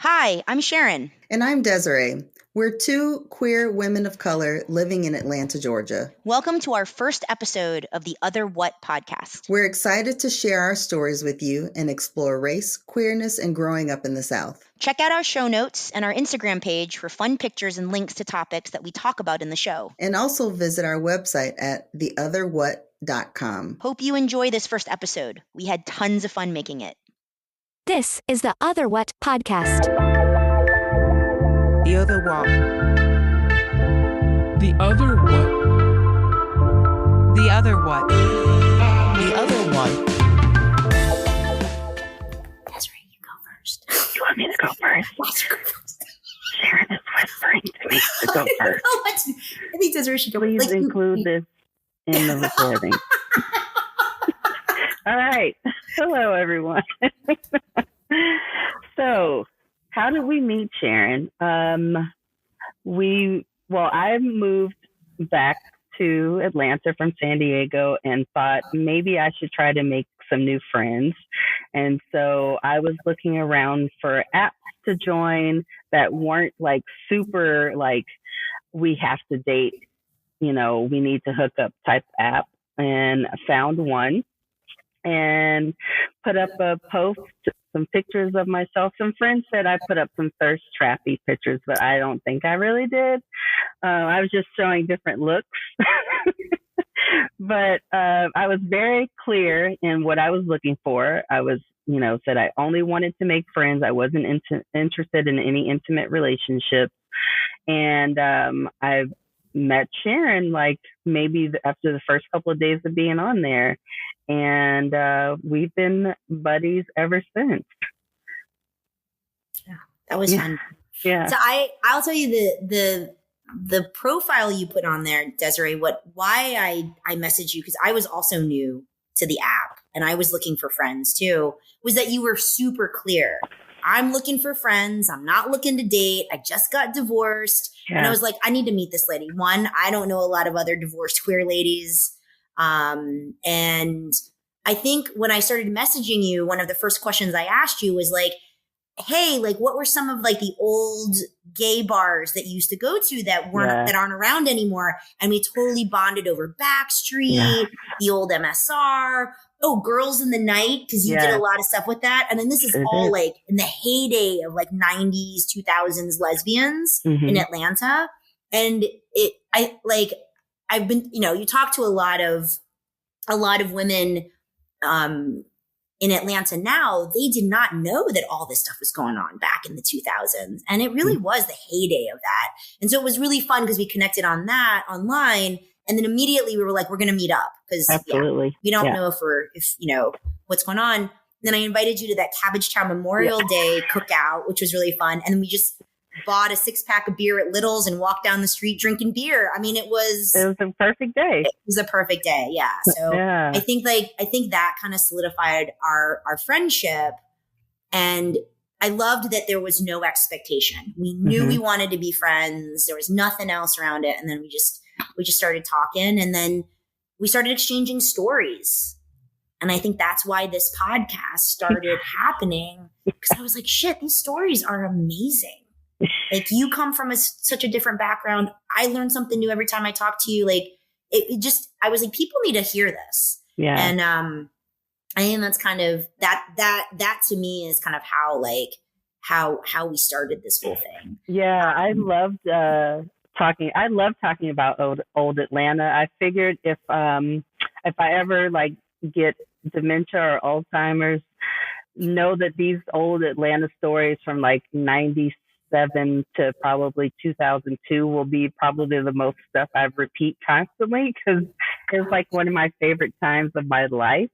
Hi, I'm Sharon. And I'm Désirée. We're two queer women of color living in Atlanta, Georgia. Welcome to our first episode of the Other What podcast. We're excited to share our stories with you and explore race, queerness, and growing up in the South. Check out our show notes and our Instagram page for fun pictures and links to topics that we talk about in the show. And also visit our website at theotherwhat.com. Hope you enjoy this first episode. We had tons of fun making it. This is the Other What podcast. The Other What. The Other What. The Other What. The Other What. Désirée, you go first. You want me to go first? Yes, you go first. Sharon is whispering to me to go first. I think Désirée should go first. Please include this in the recording. All right. Hello, everyone. So, how did we meet, Sharon? I moved back to Atlanta from San Diego and thought maybe I should try to make some new friends. And so I was looking around for apps to join that weren't like super like we have to date, we need to hook up type app, and I found one and put up a post, some pictures of myself. Some friends said I put up some thirst trappy pictures, but I don't think I really did. I was just showing different looks. But I was very clear in what I was looking for. I was, said I only wanted to make friends. I wasn't interested in any intimate relationships. And I met Sharon like maybe after the first couple of days of being on there. And we've been buddies ever since. Yeah, that was fun. Yeah. So I'll tell you the profile you put on there, Désirée, why I messaged you, because I was also new to the app and I was looking for friends too, was that you were super clear. I'm looking for friends. I'm not looking to date. I just got divorced. Yeah. And I was like, I need to meet this lady. One, I don't know a lot of other divorced queer ladies. And I think when I started messaging you, one of the first questions I asked you was like, hey, like what were some of like the old gay bars that you used to go to that aren't around anymore? And we totally bonded over Backstreet, the old MSR. Oh, Girls in the Night, because you did a lot of stuff with that. And then this is all like in the heyday of like 90s, 2000s lesbians in Atlanta. And I've been, you talk to a lot of women in Atlanta now. They did not know that all this stuff was going on back in the 2000s. And it really was the heyday of that. And so it was really fun because we connected on that online. And then immediately we were like, we're going to meet up because we don't know if what's going on. Then I invited you to that Cabbagetown Memorial Day cookout, which was really fun. And then we just bought a 6-pack of beer at Little's and walked down the street drinking beer. I mean, it was a perfect day. It was a perfect day. Yeah. So I think that kind of solidified our friendship. And I loved that there was no expectation. We knew we wanted to be friends. There was nothing else around it. And then we just started talking, and then we started exchanging stories. And I think that's why this podcast started happening, because I was like, shit, these stories are amazing. Like, you come from such a different background. I learn something new every time I talk to you. Like I was like, people need to hear this. Yeah. And I think that's kind of that to me is kind of how we started this whole thing. Yeah. I love talking about old Atlanta. I figured if I ever like get dementia or Alzheimer's, know that these old Atlanta stories from like 97 to probably 2002 will be probably the most stuff I repeat constantly, because it's like one of my favorite times of my life.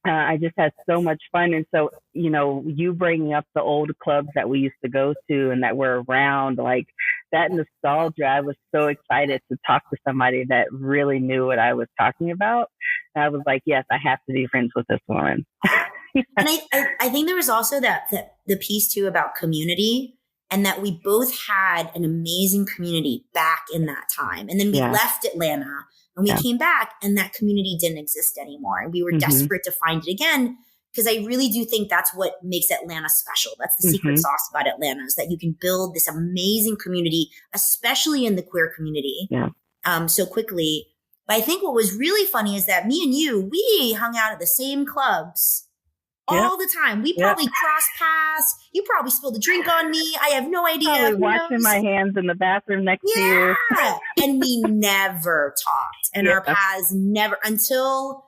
I just had so much fun. And so, you bringing up the old clubs that we used to go to and that were around, like that nostalgia, I was so excited to talk to somebody that really knew what I was talking about. And I was like, yes, I have to be friends with this woman. And I think there was also the piece too about community, and that we both had an amazing community back in that time. And then we left Atlanta and we came back, and that community didn't exist anymore. And we were desperate to find it again. because I really do think that's what makes Atlanta special. That's the secret sauce about Atlanta, is that you can build this amazing community, especially in the queer community, so quickly. But I think what was really funny is that me and you, we hung out at the same clubs all the time. We probably crossed paths. You probably spilled a drink on me. I have no idea. Probably washing my hands in the bathroom next to you. And we never talked. And our paths never, until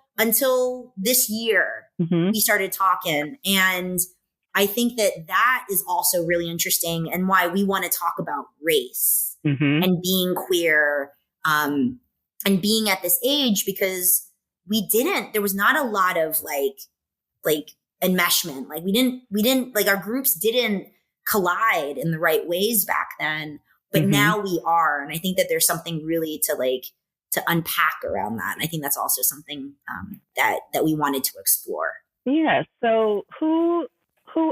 this year, we started talking. And I think that is also really interesting, and why we want to talk about race and being queer, and being at this age, because there was not a lot of like enmeshment. Like we didn't like, our groups didn't collide in the right ways back then, but now we are. And I think that there's something really to unpack around that. And I think that's also something that we wanted to explore. Yeah. So who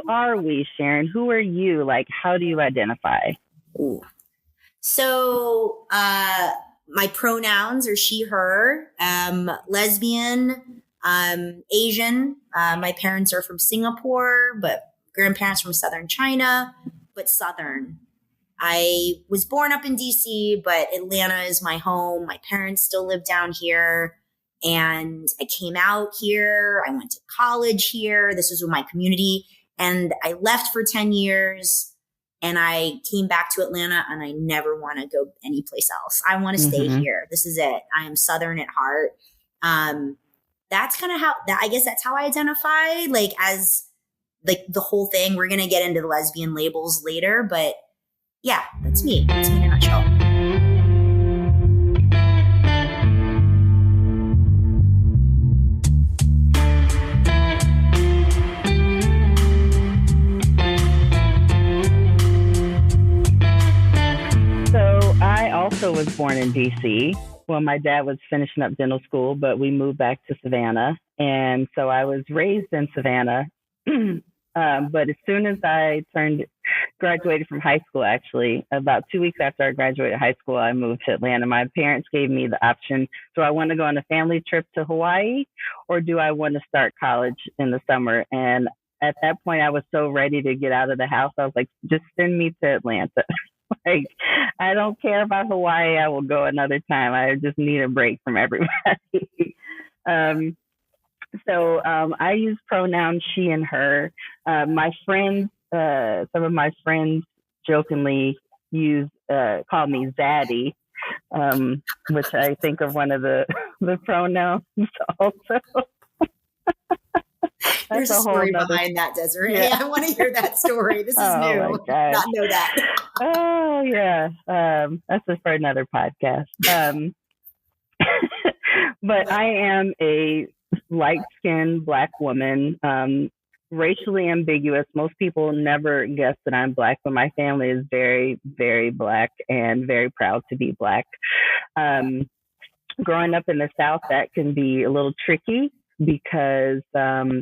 are we, Sharon? Who are you? Like, how do you identify? Ooh. So, my pronouns are she, her, lesbian, Asian. My parents are from Singapore, but grandparents from Southern China, but Southern. I was born up in DC, but Atlanta is my home. My parents still live down here, and I came out here. I went to college here. This was with my community, and I left for 10 years. And I came back to Atlanta, and I never want to go anyplace else. I want to stay here. This is it. I am Southern at heart. That's kind of I guess that's how I identify, like, as like the whole thing. We're going to get into the lesbian labels later, but yeah, that's me. That's me in a nutshell. I also was born in DC. Well, my dad was finishing up dental school, but we moved back to Savannah. And so I was raised in Savannah. But as soon as I graduated from high school, actually, about 2 weeks after I graduated high school, I moved to Atlanta. My parents gave me the option. Do I want to go on a family trip to Hawaii, or do I want to start college in the summer? And at that point, I was so ready to get out of the house. I was like, just send me to Atlanta. Like, I don't care about Hawaii. I will go another time. I just need a break from everybody. So I use pronouns she and her. My friends, some of my friends jokingly call me Zaddy, which I think of one of the pronouns also. There's a story behind that, Désirée. Yeah. I want to hear that story. This is new. My gosh. Not know that. Oh, yeah. That's just for another podcast. But I am a light-skinned Black woman, racially ambiguous. Most people never guess that I'm Black, but my family is very, very Black and very proud to be Black. Growing up in the South, that can be a little tricky, because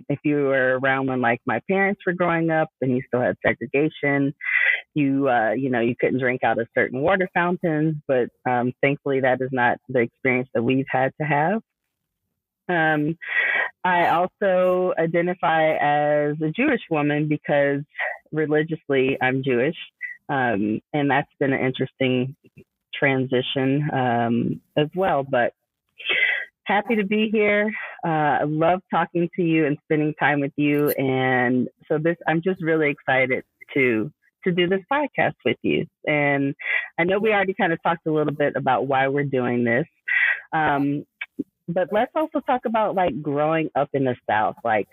if you were around when, like, my parents were growing up and you still had segregation, you couldn't drink out of certain water fountains, but thankfully that is not the experience that we've had to have. I also identify as a Jewish woman because religiously I'm Jewish, and that's been an interesting transition as well, but happy to be here. I love talking to you and spending time with you. And so I'm just really excited to do this podcast with you. And I know we already kind of talked a little bit about why we're doing this. But let's also talk about, like, growing up in the South. Like,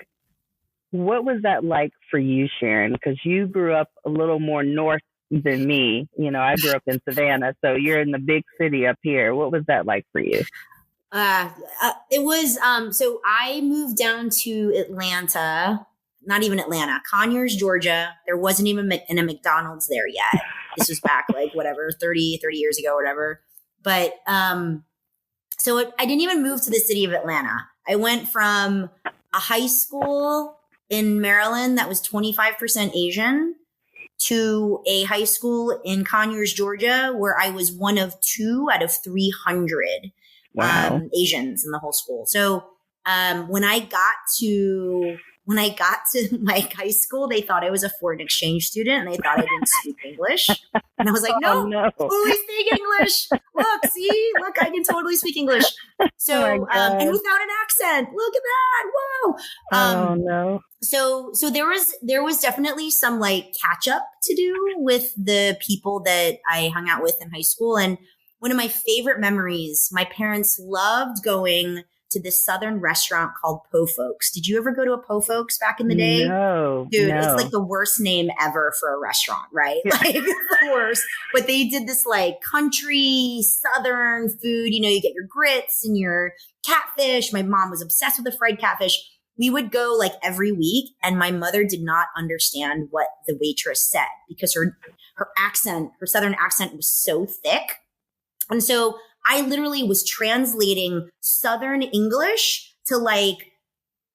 what was that like for you, Sharon? Because you grew up a little more north than me. You know, I grew up in Savannah, so you're in the big city up here. What was that like for you? It was, so I moved down to Atlanta, not even Atlanta, Conyers, Georgia. There wasn't even a McDonald's there yet. This was back, like, 30 years ago, whatever. But, so I didn't even move to the city of Atlanta. I went from a high school in Maryland that was 25% Asian to a high school in Conyers, Georgia, where I was one of 2 out of 300 Asians in the whole school. So when I got to when I got to my high school, they thought I was a foreign exchange student and they thought I didn't speak English. And I was like, no, totally speak English. Look, I can totally speak English. So, and without an accent, look at that. Whoa. Oh no. So there was definitely some like catch up to do with the people that I hung out with in high school. And one of my favorite memories, my parents loved going to this southern restaurant called Po Folks. Did you ever go to a Po Folks back in the day? No. Dude, no. It's like the worst name ever for a restaurant, right? Like it's the worst. But they did this like country southern food. You know, you get your grits and your catfish. My mom was obsessed with the fried catfish. We would go like every week, and my mother did not understand what the waitress said because her accent, her southern accent was so thick. And so I literally was translating Southern English to like,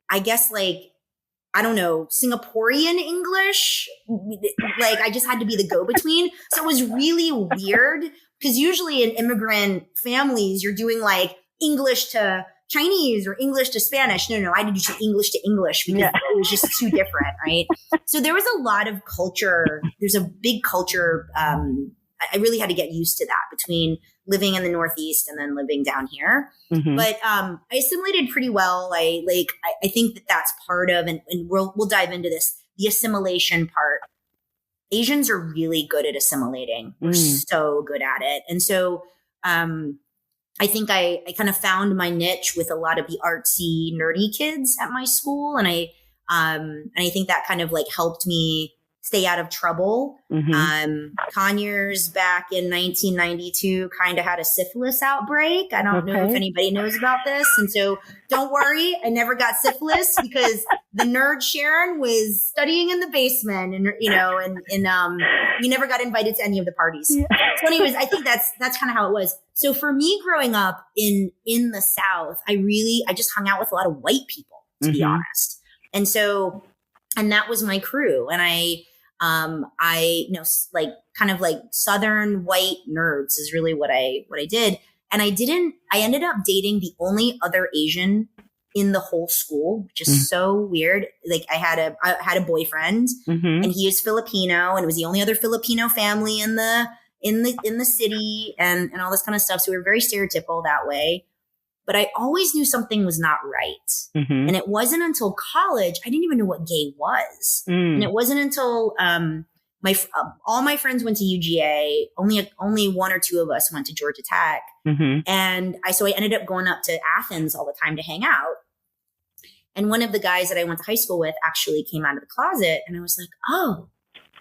I guess like, I don't know, Singaporean English. Like I just had to be the go-between. So it was really weird because usually in immigrant families, you're doing like English to Chinese or English to Spanish. No, I had to do English to English because it was just too different, right? So there was a lot of culture. There's a big culture. I really had to get used to that between living in the Northeast and then living down here. Mm-hmm. But I assimilated pretty well. I think that that's part of, and we'll dive into this, the assimilation part. Asians are really good at assimilating. We're so good at it. And so I think I kind of found my niche with a lot of the artsy, nerdy kids at my school. And I think that kind of like helped me stay out of trouble. Mm-hmm. Conyers back in 1992 kind of had a syphilis outbreak. I don't know if anybody knows about this. And so don't worry, I never got syphilis because the nerd Sharon was studying in the basement and, you know, and you never got invited to any of the parties. Yeah. So anyways, I think that's kind of how it was. So for me growing up in the South, I just hung out with a lot of white people, to be honest. And so, and that was my crew. And I you know, like kind of like Southern white nerds is really what I did. And I ended up dating the only other Asian in the whole school, which is so weird. Like I had a boyfriend and he is Filipino, and it was the only other Filipino family in the city and all this kind of stuff. So we were very stereotypical that way. But I always knew something was not right. And it wasn't until college, I didn't even know what gay was. And it wasn't until all my friends went to UGA. Only one or two of us went to Georgia Tech. And so I ended up going up to Athens all the time to hang out. And one of the guys that I went to high school with actually came out of the closet. And I was like, oh,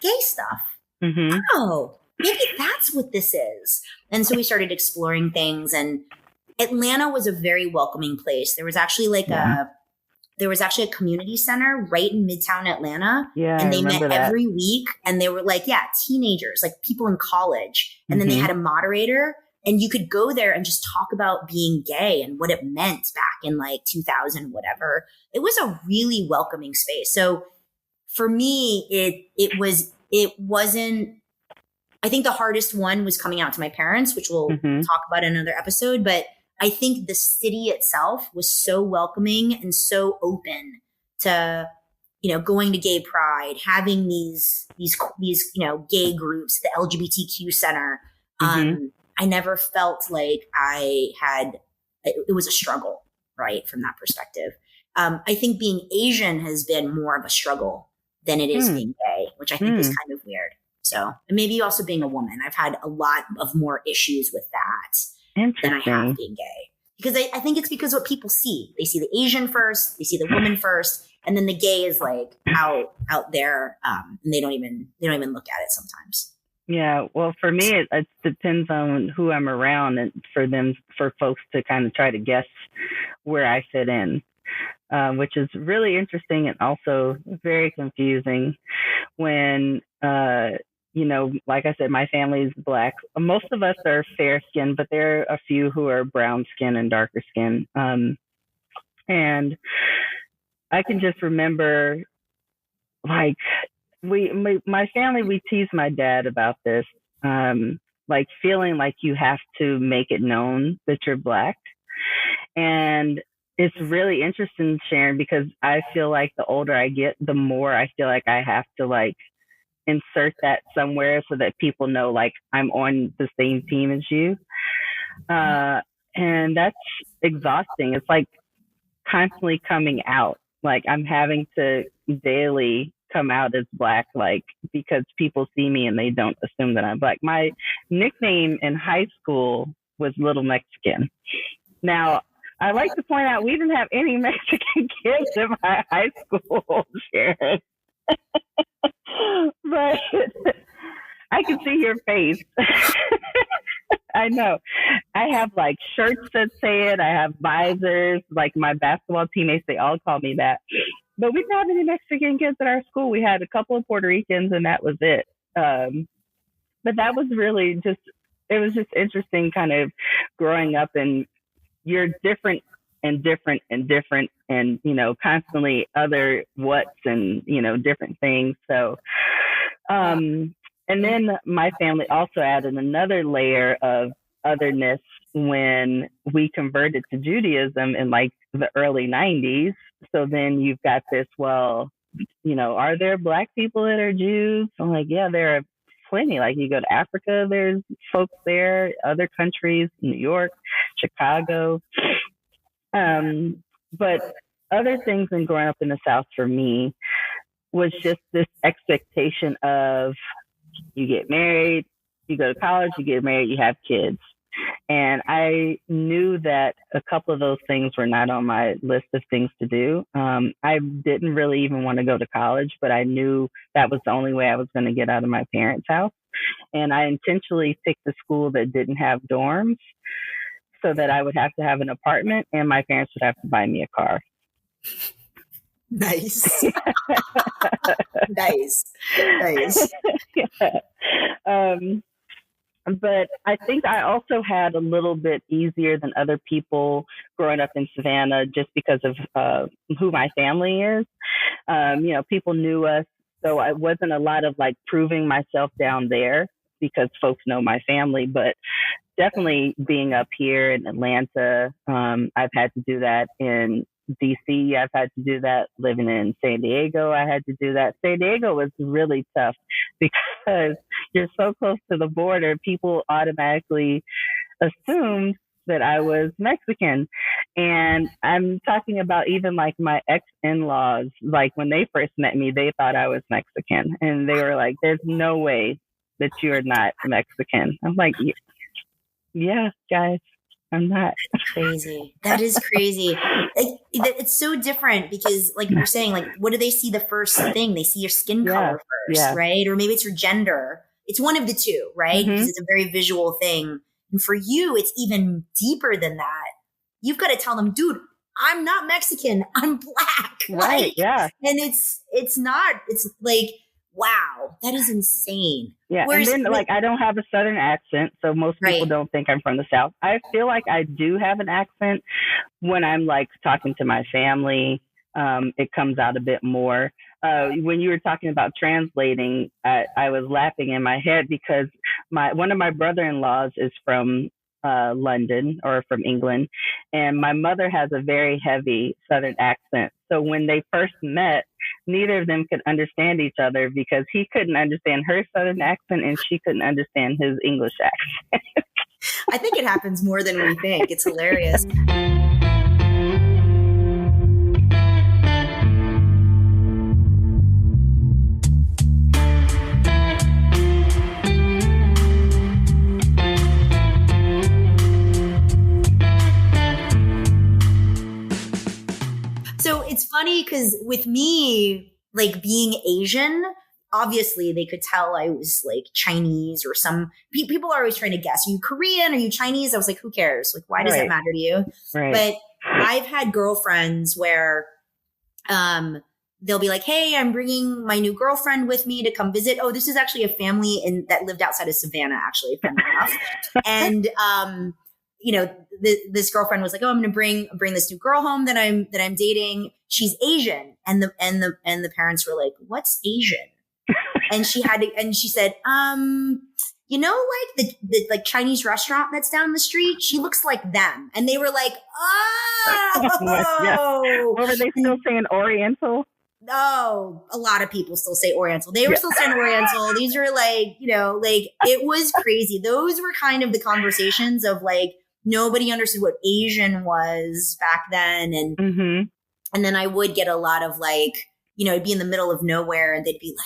gay stuff. Oh, maybe that's what this is. And so we started exploring things, and Atlanta was a very welcoming place. There was actually a community center right in Midtown Atlanta. Yeah, and they met every week, and they were like, teenagers, like people in college. And then they had a moderator, and you could go there and just talk about being gay and what it meant back in like 2000, whatever. It was a really welcoming space. So for me, it wasn't, I think the hardest one was coming out to my parents, which we'll talk about in another episode. But I think the city itself was so welcoming and so open to, you know, going to gay pride, having these, you know, gay groups, the LGBTQ center. I never felt like it was a struggle, right? From that perspective. I think being Asian has been more of a struggle than it is being gay, which I think is kind of weird. So, and maybe also being a woman, I've had a lot of more issues with that than I have being gay. Because I think it's because what people see. They see the Asian first, they see the woman first, and then the gay is like out there, and they don't even look at it sometimes. Yeah, well, for me, it depends on who I'm around, and for folks to kind of try to guess where I fit in, which is really interesting and also very confusing when you know, like I said, my family is Black. Most of us are fair skinned, but there are a few who are brown skin and darker skin. And I can just remember, like, my family, we tease my dad about this, like feeling like you have to make it known that you're Black. And it's really interesting, Sharon, because I feel like the older I get, the more I feel like I have to like insert that somewhere so that people know like I'm on the same team as you. And that's exhausting. It's like constantly coming out. Like I'm having to daily come out as Black, like because people see me and they don't assume that I'm Black. My nickname in high school was Little Mexican. Now, I like to point out we didn't have any Mexican kids in my high school, Sharon. But I can see your face. I know. I have like shirts that say it. I have visors. Like my basketball teammates, they all call me that. But we didn't have any Mexican kids at our school. We had a couple of Puerto Ricans, and that was it. But that was really just, it was just interesting kind of growing up, and you're different and different and different and, you know, constantly other what's and, you know, different things. So, and then my family also added another layer of otherness when we converted to Judaism in like the early 90s. So then you've got this, well, you know, are there Black people that are Jews? I'm like, yeah, there are plenty. Like you go to Africa, there's folks there, other countries, New York, Chicago. But other things in growing up in the South for me was just this expectation of you get married, you go to college, you get married, you have kids. And I knew that a couple of those things were not on my list of things to do. I didn't really even want to go to college, but I knew that was the only way I was going to get out of my parents' house. And I intentionally picked a school that didn't have dorms so that I would have to have an apartment and my parents would have to buy me a car. Nice. Nice. Yeah. But I think I also had a little bit easier than other people growing up in Savannah just because of who my family is. You know, people knew us, so it wasn't a lot of like proving myself down there because folks know my family. But definitely being up here in Atlanta, I've had to do that in DC. I've had to do that living in San Diego. I had to do that. San Diego was really tough because you're so close to the border. People automatically assumed that I was Mexican. And I'm talking about even like my ex-in-laws, like when they first met me, they thought I was Mexican. And they were like, there's no way that you're not Mexican. I'm like, yeah, guys. I'm not. Crazy. That is crazy. It's so different because, like you're saying, like, what do they see the first thing? They see your skin color first, right? Or maybe it's your gender. It's one of the two, right? Mm-hmm. Because it's a very visual thing. And for you, it's even deeper than that. You've got to tell them, dude, I'm not Mexican. I'm Black. Right. Like, yeah. And it's like, wow, that is insane. Yeah. Whereas, and then like I don't have a Southern accent, so most people don't think I'm from the South. I feel like I do have an accent when I'm like talking to my family. It comes out a bit more. When you were talking about translating, I was laughing in my head because one of my brother-in-laws is from London or from England, and my mother has a very heavy Southern accent. So when they first met, neither of them could understand each other because he couldn't understand her Southern accent and she couldn't understand his English accent. I think it happens more than we think. It's hilarious. So it's funny because with me, like being Asian, obviously they could tell I was like Chinese or some people are always trying to guess. Are you Korean? Are you Chinese? I was like, who cares? Like, why does that matter to you? Right. But I've had girlfriends where they'll be like, hey, I'm bringing my new girlfriend with me to come visit. Oh, this is actually a family that lived outside of Savannah, actually, funny enough. And, you know, this girlfriend was like, oh, I'm going to bring this new girl home that I'm dating. She's Asian. And the parents were like, what's Asian? And she said, you know, like the like Chinese restaurant that's down the street, she looks like them. And they were like, oh, Or were they still saying Oriental? Oh, a lot of people still say Oriental. They were still saying Oriental. These were like, you know, like it was crazy. Those were kind of the conversations of like, nobody understood what Asian was back then. And then I would get a lot of like, you know, I'd be in the middle of nowhere and they'd be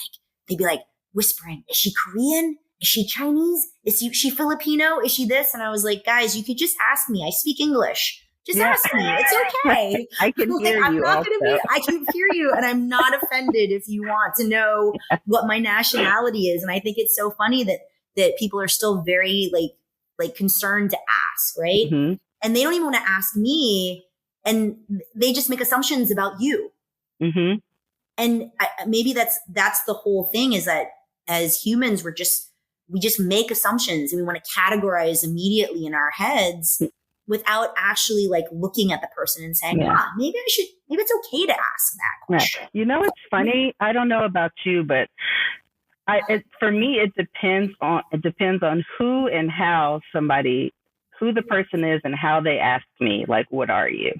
like whispering, is she Korean? Is she Chinese? Is she Filipino? Is she this? And I was like, guys, you could just ask me. I speak English. Just ask me. It's okay. I can hear you. I'm not going to be, I can hear you. And I'm not offended if you want to know what my nationality is. And I think it's so funny that people are still very like concerned to ask, right? And they don't even want to ask me. And they just make assumptions about you. And maybe that's the whole thing, is that as humans, we just make assumptions and we want to categorize immediately in our heads without actually like looking at the person and saying, maybe it's okay to ask that question. You know, it's funny. I don't know about you, but for me, it depends on who and how who the person is and how they ask me, like, what are you?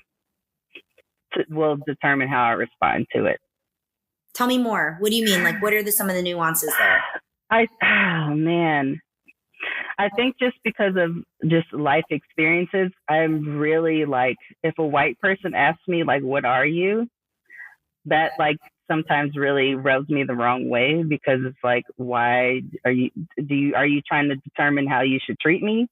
Will determine how I respond to it. Tell me more. What do you mean? Like, what are some of the nuances there? Oh man. I think just because of just life experiences, I'm really like, if a white person asks me like, what are you? That like sometimes really rubs me the wrong way, because it's like, why are you trying to determine how you should treat me?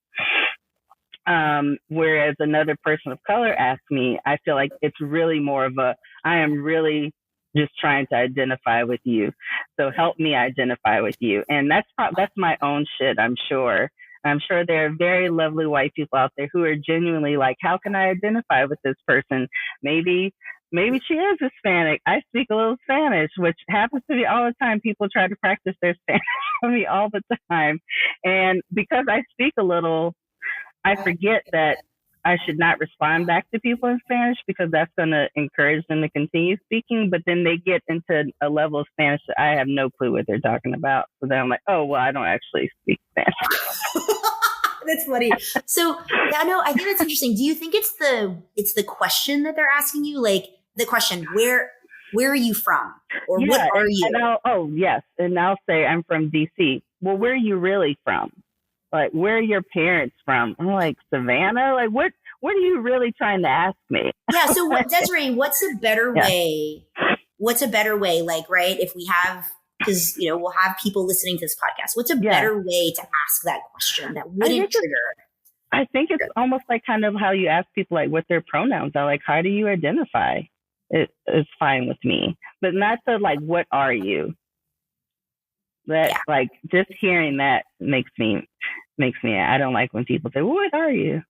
Whereas another person of color asks me, I feel like it's really more of I am really just trying to identify with you. So help me identify with you. And that's my own shit, I'm sure. I'm sure there are very lovely white people out there who are genuinely like, how can I identify with this person? Maybe she is Hispanic. I speak a little Spanish, which happens to me all the time. People try to practice their Spanish on me all the time. And because I speak a little, I forget that I should not respond back to people in Spanish, because that's going to encourage them to continue speaking. But then they get into a level of Spanish that I have no clue what they're talking about. So then I'm like, oh, well, I don't actually speak Spanish. That's funny. So I think that's interesting. Do you think it's the question that they're asking you? Like the question, where are you from? Or what are you? Yes. And I'll say I'm from DC. Well, where are you really from? Like, where are your parents from? I'm like, Savannah? Like, what are you really trying to ask me? Yeah. So Désirée, what's a better way? What's a better way? Like, right. If we have, because, you know, we'll have people listening to this podcast. What's a better way to ask that question that wouldn't trigger? I think it's almost like kind of how you ask people, like, what their pronouns are. Like, how do you identify? It is fine with me, but not to like, what are you? Like, just hearing that makes me, I don't like when people say, well, what are you?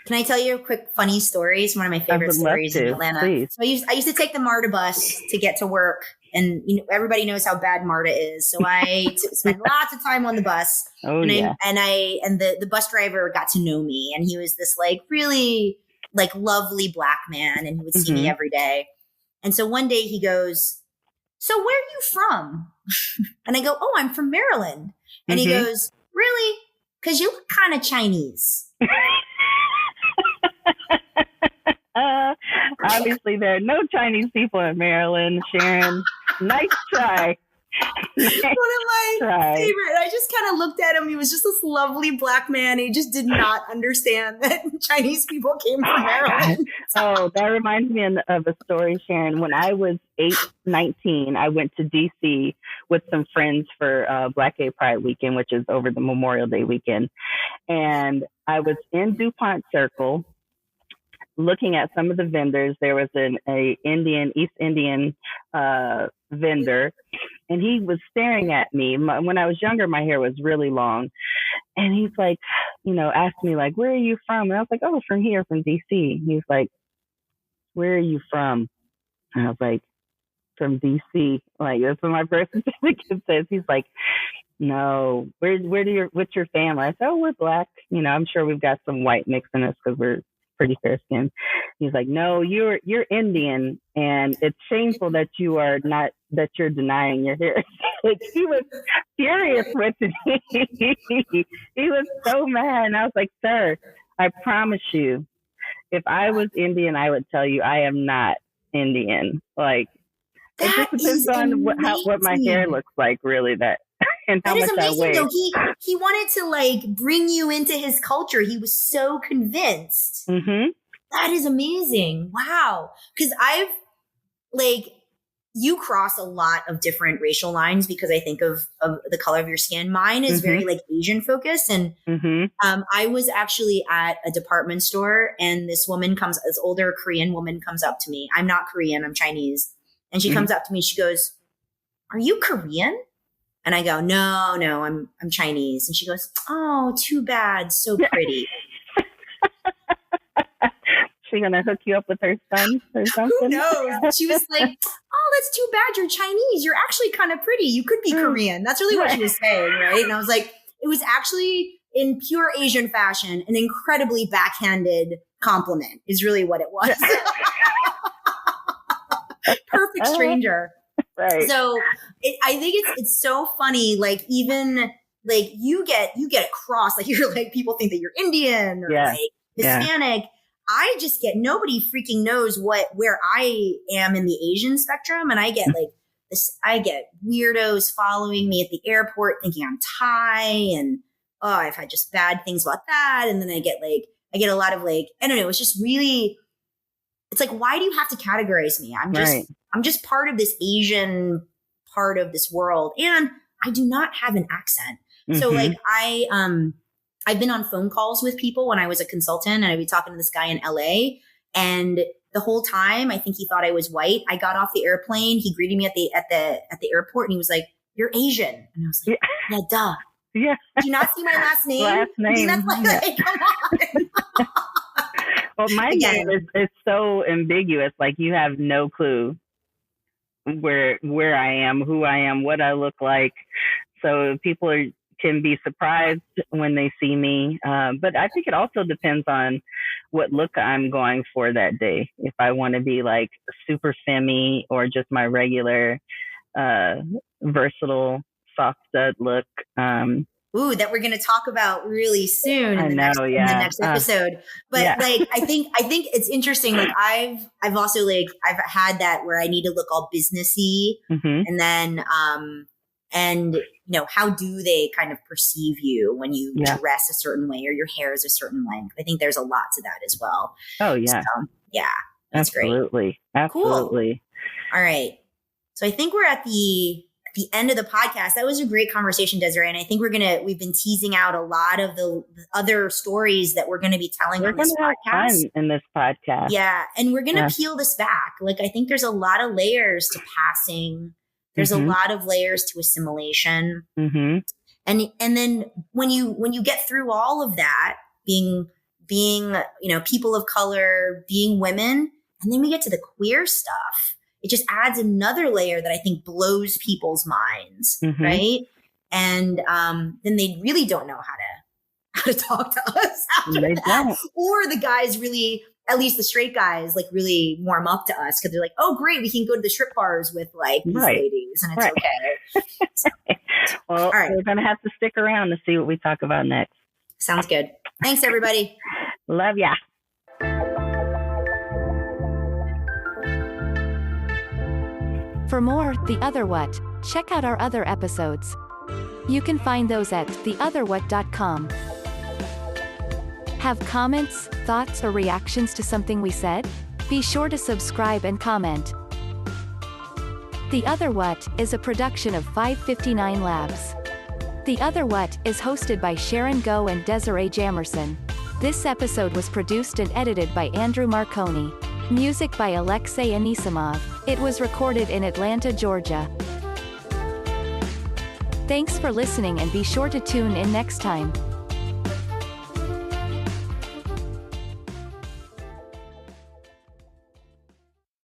Can I tell you a quick funny story? It's one of my favorite stories in Atlanta. Please. So I used to take the MARTA bus to get to work, and you know, everybody knows how bad MARTA is. So I spent lots of time on the bus, and the bus driver got to know me, and he was this like really like lovely black man, and he would see me every day. And so one day he goes, "So where are you from?" And I go, "Oh, I'm from Maryland." And he goes, "Really? Because you look kind of Chinese." Obviously, there are no Chinese people in Maryland, Sharon. Nice try. One of my favorite. I just kind of looked at him. He was just this lovely black man. He just did not understand that Chinese people came from Maryland. Oh, that reminds me of a story, Sharon. When I was 19, I went to D.C. with some friends for Black Gay Pride Weekend, which is over the Memorial Day weekend. And I was in DuPont Circle looking at some of the vendors. There was an East Indian vendor, and he was staring at me. When I was younger, my hair was really long. And he's like, you know, asked me like, where are you from? And I was like, oh, from here, from DC. He's like, where are you from? And I was like, from DC. Like, that's what my birth certificate says. He's like, no, what's your family? I said, oh, we're black. You know, I'm sure we've got some white mix in us because we're pretty fair skinned. He's like, no, you're Indian, and it's shameful that you are not that you're denying your heritage. He was furious with me. He was so mad. And I was like, sir, I promise you, if I was Indian, I would tell you I am not Indian. Like, it just depends on what my hair looks like, really, and how much I weigh. Though. He wanted to like bring you into his culture. He was so convinced. Mm-hmm. That is amazing. Wow. Because you cross a lot of different racial lines because I think of the color of your skin. Mine is very like Asian focused. And I was actually at a department store and this older Korean woman comes up to me. I'm not Korean, I'm Chinese. And she comes up to me, she goes, "Are you Korean?" And I go, no, I'm Chinese. And she goes, "Oh, too bad. So pretty." She gonna hook you up with her son or something? Who knows? She was like, "Oh, that's too bad. You're Chinese. You're actually kind of pretty. You could be Korean." That's really what she was saying, right? And I was like, it was actually in pure Asian fashion, an incredibly backhanded compliment is really what it was. Perfect stranger. Right. So I think it's so funny. Like even like you get crossed. Like you're like people think that you're Indian or like Hispanic. Yeah. I just get nobody freaking knows where I am in the Asian spectrum, and I get like this. I get weirdos following me at the airport thinking I'm Thai, and I've had just bad things about that. And then I get a lot of like I don't know. It's just really. It's like, why do you have to categorize me? I'm just part of this Asian part of this world. And I do not have an accent. Mm-hmm. So like I've been on phone calls with people when I was a consultant and I'd be talking to this guy in LA. And the whole time I think he thought I was white. I got off the airplane. He greeted me at the airport and he was like, "You're Asian." And I was like, yeah duh. Yeah. Do you not see my last name? Last name. That's like, come on. Well, my name is so ambiguous. Like you have no clue where I am, who I am, what I look like. So people can be surprised when they see me. But I think it also depends on what look I'm going for that day. If I want to be like super femme or just my regular versatile soft stud look. That we're going to talk about really soon in the next episode. But like, I think it's interesting. Like I've also like, I've had that where I need to look all businessy and then, and you know, how do they kind of perceive you when you dress a certain way or your hair is a certain length? I think there's a lot to that as well. Oh yeah. So, yeah. That's Absolutely. great. Absolutely. Cool. All right. So I think we're at the end of the podcast. That was a great conversation, Désirée. And I think we've been teasing out a lot of the other stories that we're going to be telling on this podcast. In this podcast. Yeah. And we're going to peel this back. Like, I think there's a lot of layers to passing. There's a lot of layers to assimilation. Mm-hmm. And then when you get through all of that, being, you know, people of color, being women, and then we get to the queer stuff, it just adds another layer that I think blows people's minds, right? And then they really don't know how to talk to us after that. Or the guys really, at least the straight guys, like really warm up to us because they're like, "Oh, great, we can go to the strip bars with like these ladies, and it's okay." So, well, we're gonna have to stick around to see what we talk about next. Sounds good. Thanks, everybody. Love ya. For more The Other What, check out our other episodes. You can find those at theotherwhat.com. Have comments, thoughts, or reactions to something we said? Be sure to subscribe and comment. The Other What is a production of 559 Labs. The Other What is hosted by Sharon Go and Désirée Jamerson. This episode was produced and edited by Andrew Marconi. Music by Alexei Anisimov. It was recorded in Atlanta, Georgia. Thanks for listening and be sure to tune in next time.